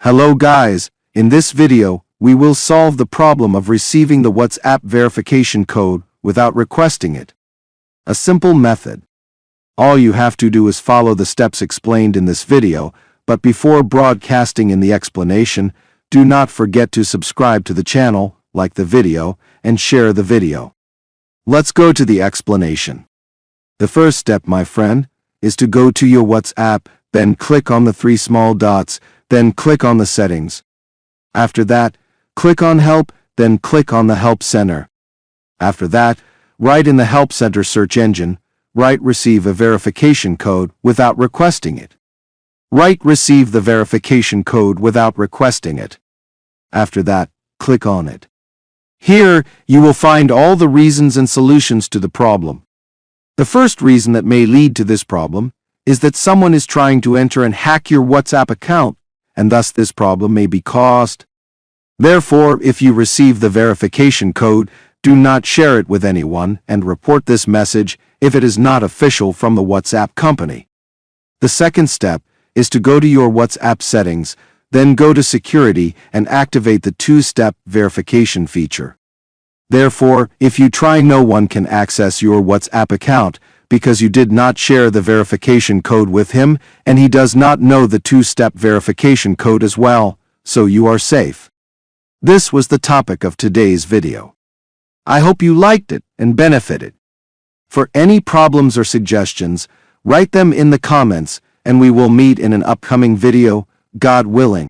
Hello guys, in this video, we will solve the problem of receiving the WhatsApp verification code without requesting it. A simple method. All you have to do is follow the steps explained in this video, but before broadcasting in the explanation, do not forget to subscribe to the channel, like the video, and share the video. Let's go to the explanation. The first step, my friend, is to go to your WhatsApp, then click on the three small dots, then click on the settings. After that, click on Help, then click on the Help Center. After that, write in the Help Center search engine, write Receive a verification code without requesting it. Write Receive the verification code without requesting it. After that, click on it. Here, you will find all the reasons and solutions to the problem. The first reason that may lead to this problem is that someone is trying to enter and hack your WhatsApp account, and thus this problem may be caused. Therefore, if you receive the verification code, do not share it with anyone and report this message if it is not official from the WhatsApp company. The second step is to go to your WhatsApp settings, then go to Security and activate the two-step verification feature. Therefore, if you try, no one can access your WhatsApp account because you did not share the verification code with him and he does not know the two-step verification code as well, so you are safe. This was the topic of today's video. I hope you liked it and benefited. For any problems or suggestions, write them in the comments and we will meet in an upcoming video, God willing.